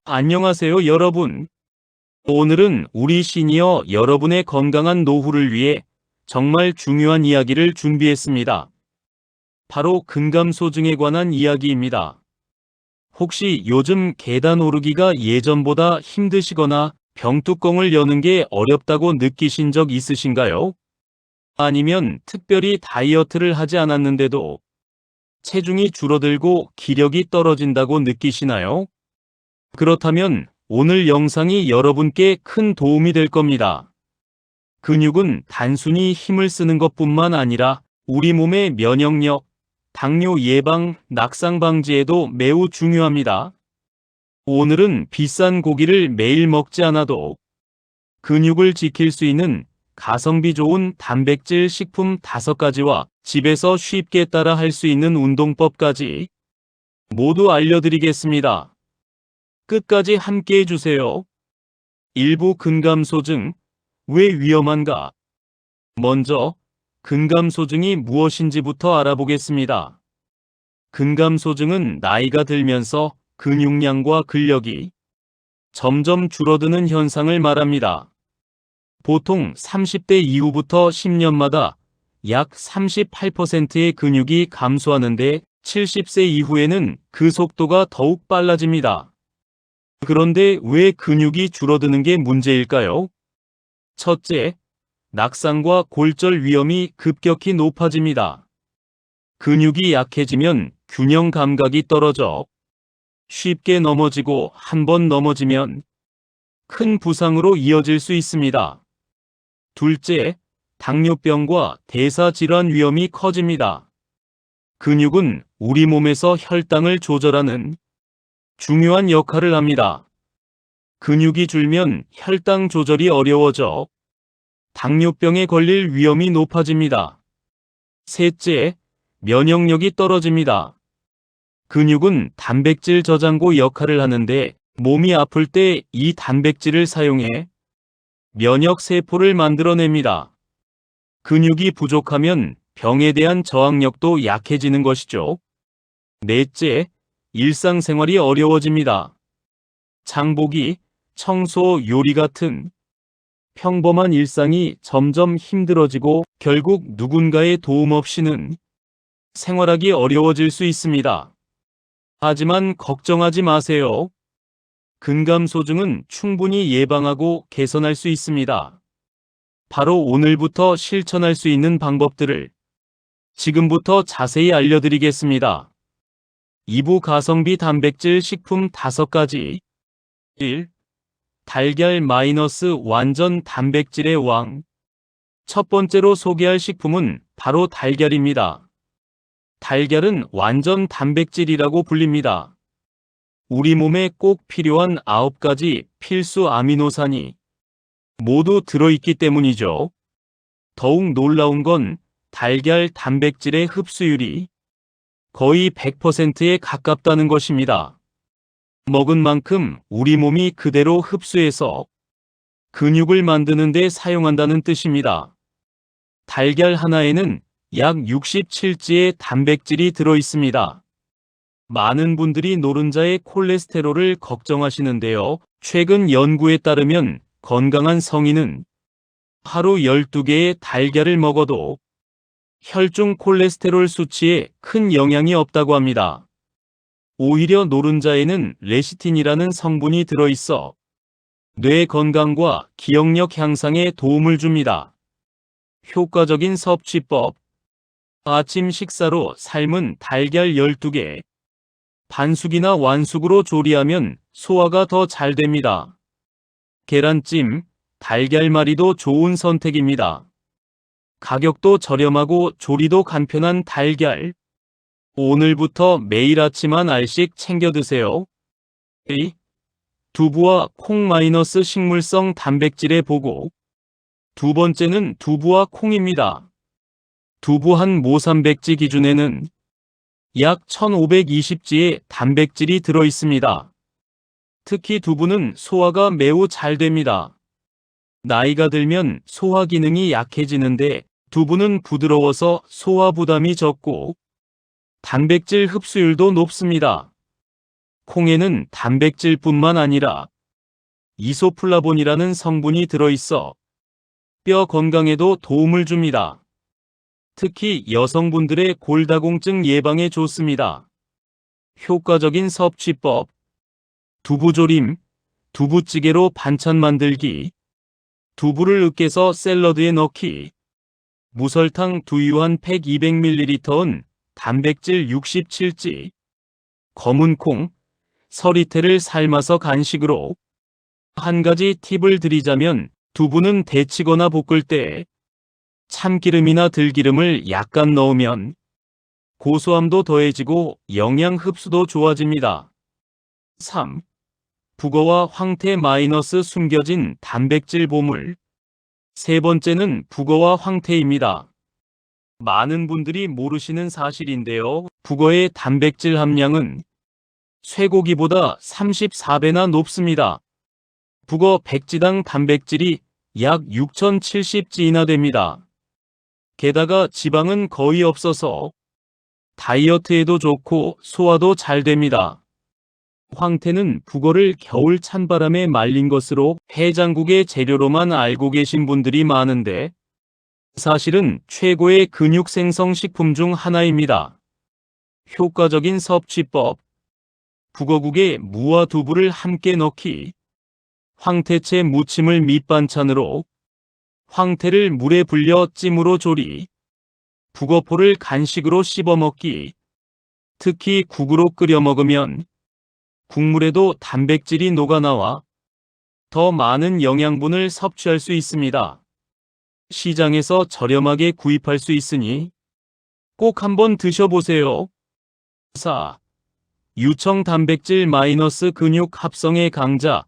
안녕하세요, 여러분. 오늘은 우리 시니어 여러분의 건강한 노후를 위해 정말 중요한 이야기를 준비했습니다. 바로 근감소증에 관한 이야기입니다. 혹시 요즘 계단 오르기가 예전보다 힘드시거나 병뚜껑을 여는 게 어렵다고 느끼신 적 있으신가요? 아니면 특별히 다이어트를 하지 않았는데도 체중이 줄어들고 기력이 떨어진다고 느끼시나요? 그렇다면 오늘 영상이 여러분께 큰 도움이 될 겁니다. 근육은 단순히 힘을 쓰는 것뿐만 아니라 우리 몸의 면역력, 당뇨 예방, 낙상 방지에도 매우 중요합니다. 오늘은 비싼 고기를 매일 먹지 않아도 근육을 지킬 수 있는 가성비 좋은 단백질 식품 5가지와 집에서 쉽게 따라 할 수 있는 운동법까지 모두 알려드리겠습니다. 끝까지 함께 해주세요. 일부 근감소증, 왜 위험한가? 먼저, 근감소증이 무엇인지부터 알아보겠습니다. 근감소증은 나이가 들면서 근육량과 근력이 점점 줄어드는 현상을 말합니다. 보통 30대 이후부터 10년마다 약 38%의 근육이 감소하는데 70세 이후에는 그 속도가 더욱 빨라집니다. 그런데 왜 근육이 줄어드는 게 문제일까요? 첫째, 낙상과 골절 위험이 급격히 높아집니다. 근육이 약해지면 균형 감각이 떨어져 쉽게 넘어지고 한 번 넘어지면 큰 부상으로 이어질 수 있습니다. 둘째, 당뇨병과 대사질환 위험이 커집니다. 근육은 우리 몸에서 혈당을 조절하는 중요한 역할을 합니다. 근육이 줄면 혈당 조절이 어려워져 당뇨병에 걸릴 위험이 높아집니다. 셋째, 면역력이 떨어집니다. 근육은 단백질 저장고 역할을 하는데 몸이 아플 때 이 단백질을 사용해 면역 세포를 만들어냅니다. 근육이 부족하면 병에 대한 저항력도 약해지는 것이죠. 넷째, 일상생활이 어려워집니다. 장보기, 청소, 요리 같은 평범한 일상이 점점 힘들어지고 결국 누군가의 도움 없이는 생활하기 어려워질 수 있습니다. 하지만 걱정하지 마세요. 근감소증은 충분히 예방하고 개선할 수 있습니다. 바로 오늘부터 실천할 수 있는 방법들을 지금부터 자세히 알려드리겠습니다. 2부 가성비 단백질 식품 5가지. 1. 달걀 마이너스 완전 단백질의 왕. 첫 번째로 소개할 식품은 바로 달걀입니다. 달걀은 완전 단백질이라고 불립니다. 우리 몸에 꼭 필요한 9가지 필수 아미노산이 모두 들어있기 때문이죠. 더욱 놀라운 건 달걀 단백질의 흡수율이 거의 100%에 가깝다는 것입니다. 먹은 만큼 우리 몸이 그대로 흡수해서 근육을 만드는 데 사용한다는 뜻입니다. 달걀 하나에는 약 67g의 단백질이 들어있습니다. 많은 분들이 노른자의 콜레스테롤을 걱정하시는데요. 최근 연구에 따르면 건강한 성인은 하루 12개의 달걀을 먹어도 혈중 콜레스테롤 수치에 큰 영향이 없다고 합니다. 오히려 노른자에는 레시틴이라는 성분이 들어있어 뇌 건강과 기억력 향상에 도움을 줍니다. 효과적인 섭취법. 아침 식사로 삶은 달걀 12개. 반숙이나 완숙으로 조리하면 소화가 더 잘 됩니다. 계란찜, 달걀말이도 좋은 선택입니다. 가격도 저렴하고 조리도 간편한 달걀. 오늘부터 매일 아침 한 알씩 챙겨 드세요. 2. 두부와 콩 마이너스 식물성 단백질의 보고. 두 번째는 두부와 콩입니다. 두부 한 모삼백지 기준에는 약 1520g의 단백질이 들어있습니다. 특히 두부는 소화가 매우 잘 됩니다. 나이가 들면 소화 기능이 약해지는데 두부는 부드러워서 소화 부담이 적고 단백질 흡수율도 높습니다. 콩에는 단백질뿐만 아니라 이소플라본이라는 성분이 들어있어 뼈 건강에도 도움을 줍니다. 특히 여성분들의 골다공증 예방에 좋습니다. 효과적인 섭취법: 두부조림, 두부찌개로 반찬 만들기, 두부를 으깨서 샐러드에 넣기, 무설탕 두유 한 팩 200ml은 단백질 67지, 검은콩, 서리태를 삶아서 간식으로. 한 가지 팁을 드리자면 두부는 데치거나 볶을 때 참기름이나 들기름을 약간 넣으면 고소함도 더해지고 영양 흡수도 좋아집니다. 3. 북어와 황태 마이너스 숨겨진 단백질 보물. 세 번째는 북어와 황태입니다. 많은 분들이 모르시는 사실인데요. 북어의 단백질 함량은 쇠고기보다 34배나 높습니다. 북어 100지당 단백질이 약 6070지이나 됩니다. 게다가 지방은 거의 없어서 다이어트에도 좋고 소화도 잘 됩니다. 황태는 북어를 겨울 찬바람에 말린 것으로 해장국의 재료로만 알고 계신 분들이 많은데 사실은 최고의 근육 생성 식품 중 하나입니다. 효과적인 섭취법: 북어국에 무와 두부를 함께 넣기, 황태채 무침을 밑반찬으로, 황태를 물에 불려 찜으로 조리, 북어포를 간식으로 씹어 먹기. 특히 국으로 끓여 먹으면 국물에도 단백질이 녹아나와 더 많은 영양분을 섭취할 수 있습니다. 시장에서 저렴하게 구입할 수 있으니 꼭 한번 드셔보세요. 4. 유청 단백질 마이너스 근육 합성의 강자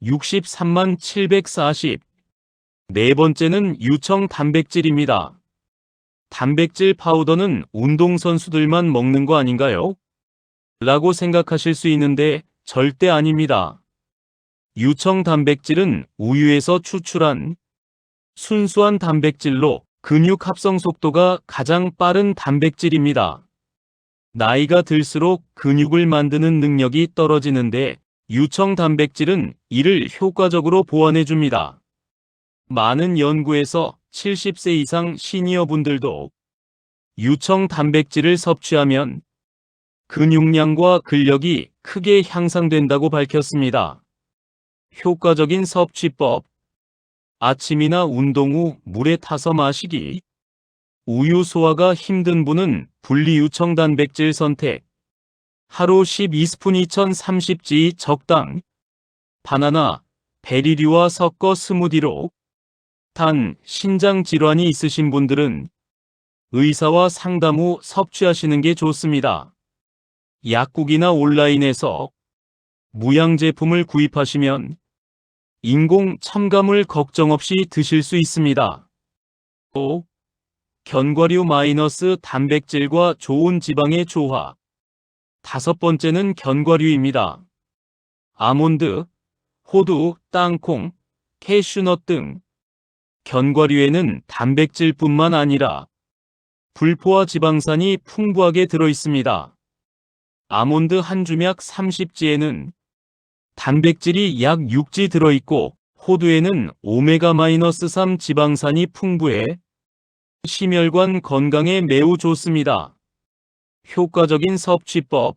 63만 740. 네 번째는 유청 단백질입니다. 단백질 파우더는 운동선수들만 먹는 거 아닌가요? 라고 생각하실 수 있는데 절대 아닙니다. 유청 단백질은 우유에서 추출한 순수한 단백질로 근육 합성 속도가 가장 빠른 단백질입니다. 나이가 들수록 근육을 만드는 능력이 떨어지는데 유청 단백질은 이를 효과적으로 보완해줍니다. 많은 연구에서 70세 이상 시니어 분들도 유청 단백질을 섭취하면 근육량과 근력이 크게 향상된다고 밝혔습니다. 효과적인 섭취법: 아침이나 운동 후 물에 타서 마시기. 우유 소화가 힘든 분은 분리유청 단백질 선택. 하루 12스푼 2030지 적당. 바나나, 베리류와 섞어 스무디로. 단, 신장 질환이 있으신 분들은 의사와 상담 후 섭취하시는 게 좋습니다. 약국이나 온라인에서 무향 제품을 구입하시면 인공 첨가물 걱정 없이 드실 수 있습니다. 5. 견과류 마이너스 단백질과 좋은 지방의 조화. 다섯 번째는 견과류입니다. 아몬드, 호두, 땅콩, 캐슈넛 등 견과류에는 단백질뿐만 아니라 불포화 지방산이 풍부하게 들어있습니다. 아몬드 한 주맥 30지에는 단백질이 약 6지 들어있고 호두에는 오메가-3 지방산이 풍부해 심혈관 건강에 매우 좋습니다. 효과적인 섭취법: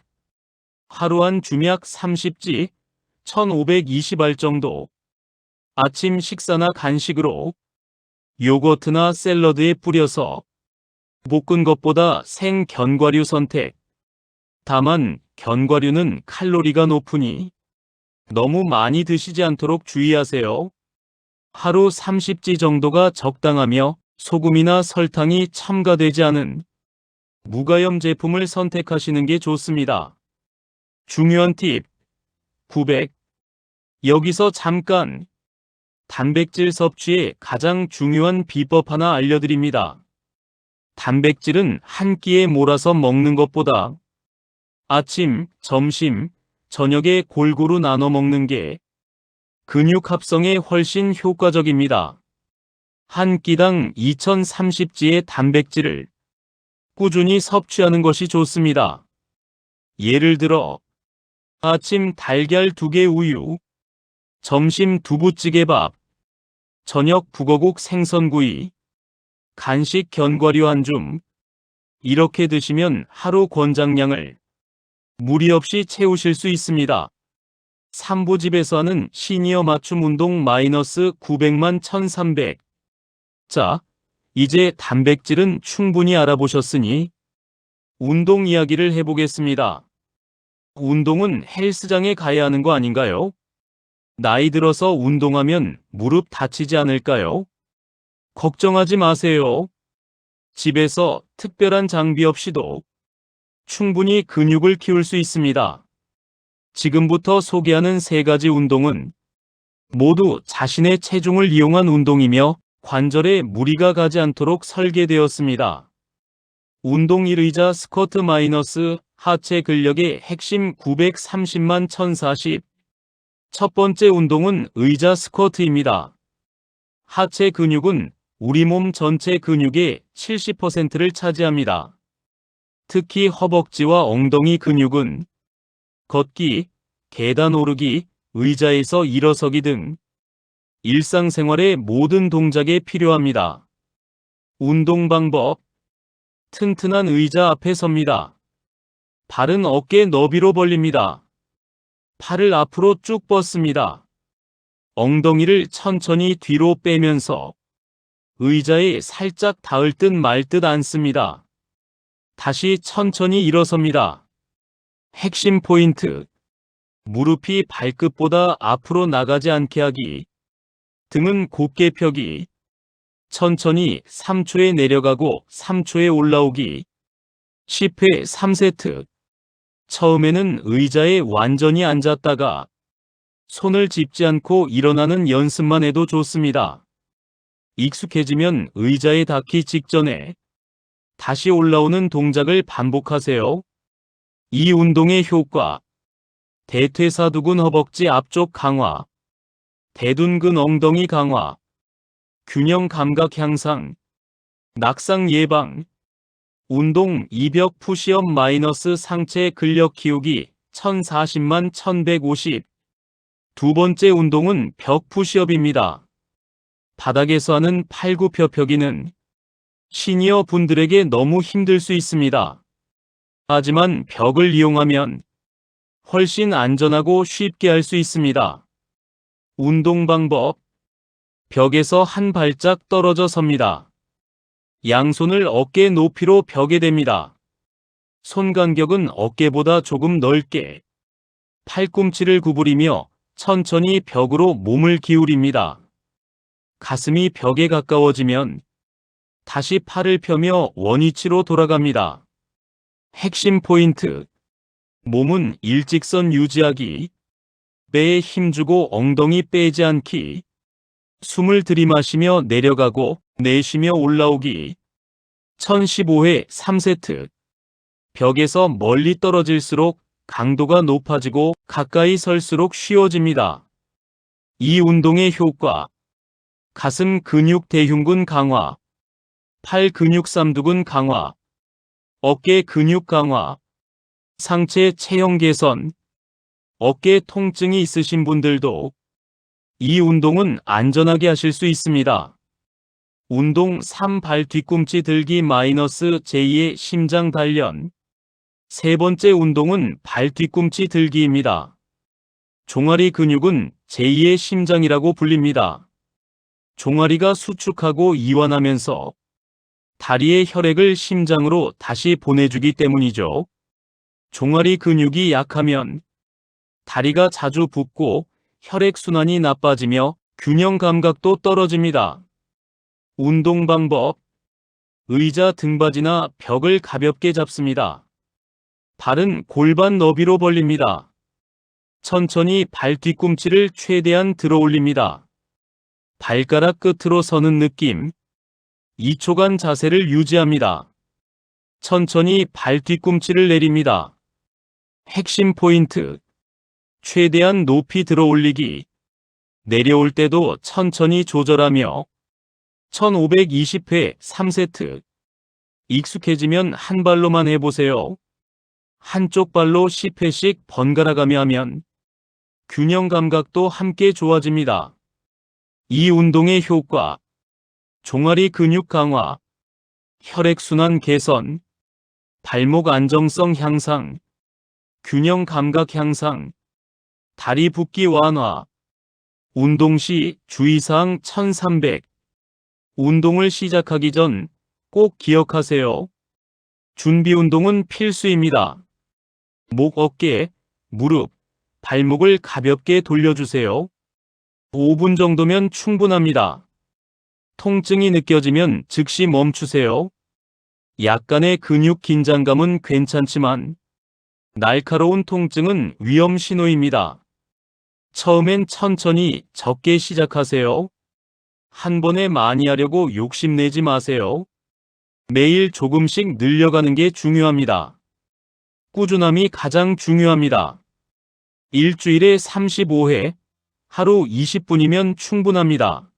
하루 한 주맥 30지, 1520알 정도. 아침 식사나 간식으로 요거트나 샐러드에 뿌려서 볶은 것보다 생 견과류 선택. 다만 견과류는 칼로리가 높으니 너무 많이 드시지 않도록 주의하세요. 하루 30지 정도가 적당하며 소금이나 설탕이 첨가되지 않은 무가염 제품을 선택하시는 게 좋습니다. 중요한 팁 900. 여기서 잠깐 단백질 섭취의 가장 중요한 비법 하나 알려드립니다. 단백질은 한 끼에 몰아서 먹는 것보다 아침, 점심, 저녁에 골고루 나눠 먹는 게 근육 합성에 훨씬 효과적입니다. 한 끼당 2030지의 단백질을 꾸준히 섭취하는 것이 좋습니다. 예를 들어 아침 달걀 2개 우유, 점심 두부찌개밥, 저녁 북어국 생선구이, 간식 견과류 한 줌. 이렇게 드시면 하루 권장량을 무리 없이 채우실 수 있습니다. 삼보집에서 하는 시니어 맞춤 운동 마이너스 900만 1300. 자, 이제 단백질은 충분히 알아보셨으니 운동 이야기를 해보겠습니다. 운동은 헬스장에 가야 하는 거 아닌가요? 나이 들어서 운동하면 무릎 다치지 않을까요? 걱정하지 마세요. 집에서 특별한 장비 없이도 충분히 근육을 키울 수 있습니다. 지금부터 소개하는 3가지 운동은 모두 자신의 체중을 이용한 운동이며 관절에 무리가 가지 않도록 설계되었습니다. 운동 1 의자 스쿼트 마이너스 하체 근력의 핵심 930만 1040. 첫 번째 운동은 의자 스쿼트입니다. 하체 근육은 우리 몸 전체 근육의 70%를 차지합니다. 특히 허벅지와 엉덩이 근육은 걷기, 계단 오르기, 의자에서 일어서기 등 일상생활의 모든 동작에 필요합니다. 운동 방법: 튼튼한 의자 앞에 섭니다. 발은 어깨 너비로 벌립니다. 팔을 앞으로 쭉 뻗습니다. 엉덩이를 천천히 뒤로 빼면서 의자에 살짝 닿을 듯 말 듯 앉습니다. 다시 천천히 일어섭니다. 핵심 포인트: 무릎이 발끝보다 앞으로 나가지 않게 하기, 등은 곧게 펴기, 천천히 3초에 내려가고 3초에 올라오기, 10회 3세트. 처음에는 의자에 완전히 앉았다가 손을 짚지 않고 일어나는 연습만 해도 좋습니다. 익숙해지면 의자에 닿기 직전에 다시 올라오는 동작을 반복하세요. 이 운동의 효과: 대퇴사두근 허벅지 앞쪽 강화, 대둔근 엉덩이 강화, 균형 감각 향상, 낙상 예방. 운동 2벽 푸시업 마이너스 상체 근력 키우기 1040만 1150. 두 번째 운동은 벽 푸시업입니다. 바닥에서 하는 팔굽혀펴기는 시니어 분들에게 너무 힘들 수 있습니다. 하지만 벽을 이용하면 훨씬 안전하고 쉽게 할 수 있습니다. 운동 방법: 벽에서 한 발짝 떨어져 섭니다. 양손을 어깨 높이로 벽에 댑니다. 손 간격은 어깨보다 조금 넓게, 팔꿈치를 구부리며 천천히 벽으로 몸을 기울입니다. 가슴이 벽에 가까워지면 다시 팔을 펴며 원위치로 돌아갑니다. 핵심 포인트: 몸은 일직선 유지하기, 배에 힘주고 엉덩이 빼지 않기, 숨을 들이마시며 내려가고 내쉬며 올라오기. 1015회 3세트. 벽에서 멀리 떨어질수록 강도가 높아지고 가까이 설수록 쉬워집니다. 이 운동의 효과: 가슴 근육 대흉근 강화, 팔 근육 삼두근 강화, 어깨 근육 강화, 상체 체형 개선. 어깨 통증이 있으신 분들도 이 운동은 안전하게 하실 수 있습니다. 운동 3 발 뒤꿈치 들기 마이너스 제2의 심장 단련. 세 번째 운동은 발 뒤꿈치 들기입니다. 종아리 근육은 제2의 심장이라고 불립니다. 종아리가 수축하고 이완하면서 다리의 혈액을 심장으로 다시 보내주기 때문이죠. 종아리 근육이 약하면 다리가 자주 붓고 혈액순환이 나빠지며 균형 감각도 떨어집니다. 운동 방법: 의자 등받이나 벽을 가볍게 잡습니다. 발은 골반 너비로 벌립니다. 천천히 발 뒤꿈치를 최대한 들어 올립니다. 발가락 끝으로 서는 느낌. 2초간 자세를 유지합니다. 천천히 발 뒤꿈치를 내립니다. 핵심 포인트: 최대한 높이 들어 올리기, 내려올 때도 천천히 조절하며. 1520회 3세트. 익숙해지면 한 발로만 해보세요. 한쪽 발로 10회씩 번갈아가며 하면 균형 감각도 함께 좋아집니다. 이 운동의 효과: 종아리 근육 강화, 혈액순환 개선, 발목 안정성 향상, 균형 감각 향상, 다리 붓기 완화. 운동 시 주의사항 1300. 운동을 시작하기 전 꼭 기억하세요. 준비 운동은 필수입니다. 목, 어깨, 무릎, 발목을 가볍게 돌려주세요. 5분 정도면 충분합니다. 통증이 느껴지면 즉시 멈추세요. 약간의 근육 긴장감은 괜찮지만 날카로운 통증은 위험 신호입니다. 처음엔 천천히 적게 시작하세요. 한 번에 많이 하려고 욕심내지 마세요. 매일 조금씩 늘려가는 게 중요합니다. 꾸준함이 가장 중요합니다. 일주일에 35회, 하루 20분이면 충분합니다.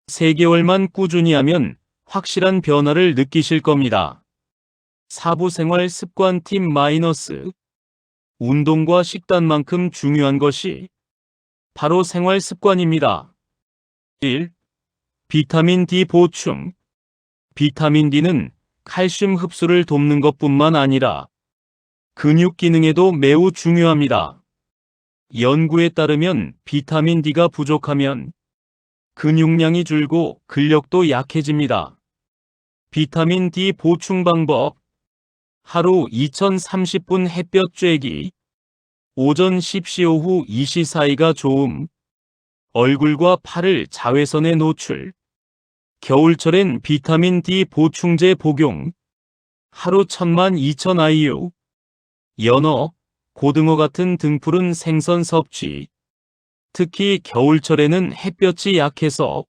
3개월만 꾸준히 하면 확실한 변화를 느끼실 겁니다. 사부생활 습관 팁 마이너스. 운동과 식단만큼 중요한 것이 바로 생활 습관입니다. 1. 비타민 D 보충. 비타민 D는 칼슘 흡수를 돕는 것뿐만 아니라 근육 기능에도 매우 중요합니다. 연구에 따르면 비타민 D가 부족하면 근육량이 줄고 근력도 약해집니다. 비타민 D 보충 방법: 하루 2030분 햇볕 쬐기, 오전 10시 오후 2시 사이가 좋음, 얼굴과 팔을 자외선에 노출, 겨울철엔 비타민 D 보충제 복용, 하루 12,000 IU, 연어, 고등어 같은 등푸른 생선 섭취. 특히 겨울철에는 햇볕이 약해서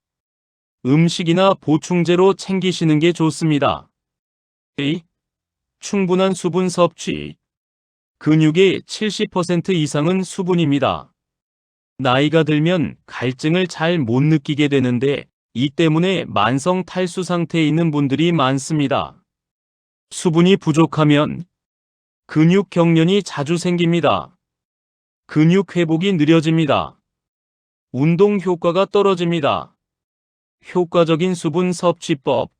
음식이나 보충제로 챙기시는 게 좋습니다. 2. 충분한 수분 섭취. 근육의 70% 이상은 수분입니다. 나이가 들면 갈증을 잘 못 느끼게 되는데 이 때문에 만성 탈수 상태에 있는 분들이 많습니다. 수분이 부족하면 근육 경련이 자주 생깁니다. 근육 회복이 느려집니다. 운동 효과가 떨어집니다. 효과적인 수분 섭취법: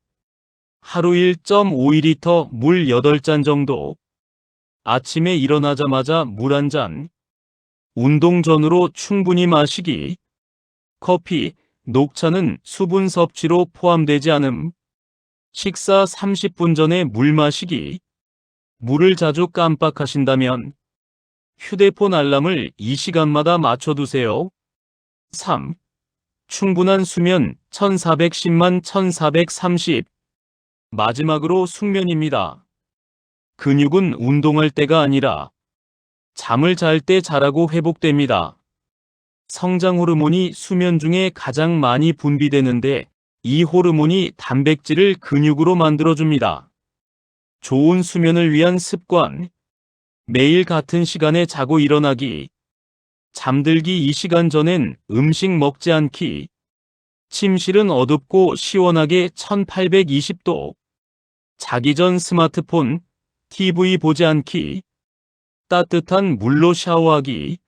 하루 1.5리터 물 8잔 정도, 아침에 일어나자마자 물 1잔, 운동 전후로 충분히 마시기. 커피, 녹차는 수분 섭취로 포함되지 않음. 식사 30분 전에 물 마시기. 물을 자주 깜빡하신다면 휴대폰 알람을 이 시간마다 맞춰두세요. 3. 충분한 수면 1410만 1430. 마지막으로 숙면입니다. 근육은 운동할 때가 아니라 잠을 잘 때 자라고 회복됩니다. 성장 호르몬이 수면 중에 가장 많이 분비되는데 이 호르몬이 단백질을 근육으로 만들어줍니다. 좋은 수면을 위한 습관: 매일 같은 시간에 자고 일어나기, 잠들기 2시간 전엔 음식 먹지 않기, 침실은 어둡고 시원하게 1820도, 자기 전 스마트폰, TV 보지 않기, 따뜻한 물로 샤워하기.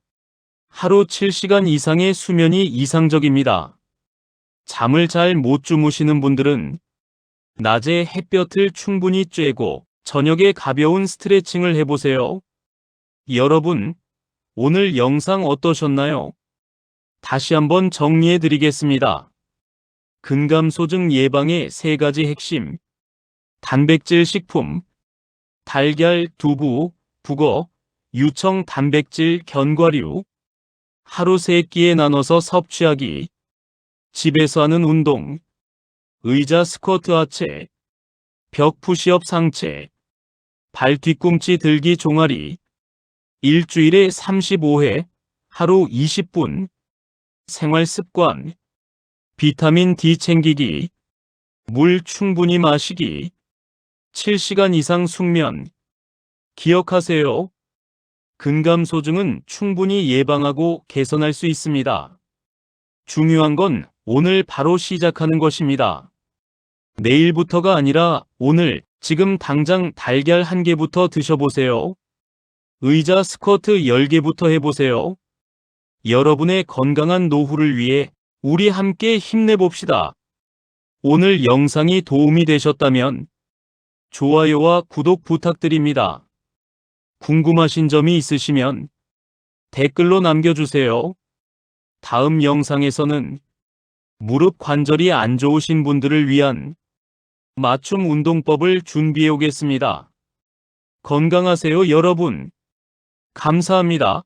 하루 7시간 이상의 수면이 이상적입니다. 잠을 잘 못 주무시는 분들은 낮에 햇볕을 충분히 쬐고 저녁에 가벼운 스트레칭을 해보세요. 여러분, 오늘 영상 어떠셨나요? 다시 한번 정리해 드리겠습니다. 근감소증 예방의 3가지 핵심. 단백질 식품: 달걀, 두부, 북어, 유청 단백질 견과류. 하루 3끼에 나눠서 섭취하기. 집에서 하는 운동: 의자 스쿼트 하체, 벽 푸시업 상체, 발 뒤꿈치 들기 종아리. 일주일에 35회, 하루 20분. 생활 습관: 비타민 D 챙기기, 물 충분히 마시기, 7시간 이상 숙면. 기억하세요. 근감소증은 충분히 예방하고 개선할 수 있습니다. 중요한 건 오늘 바로 시작하는 것입니다. 내일부터가 아니라 오늘, 지금 당장 달걀 1개부터 드셔보세요. 의자 스쿼트 10개부터 해보세요. 여러분의 건강한 노후를 위해 우리 함께 힘내봅시다. 오늘 영상이 도움이 되셨다면 좋아요와 구독 부탁드립니다. 궁금하신 점이 있으시면 댓글로 남겨주세요. 다음 영상에서는 무릎 관절이 안 좋으신 분들을 위한 맞춤 운동법을 준비해 오겠습니다. 건강하세요, 여러분. 감사합니다.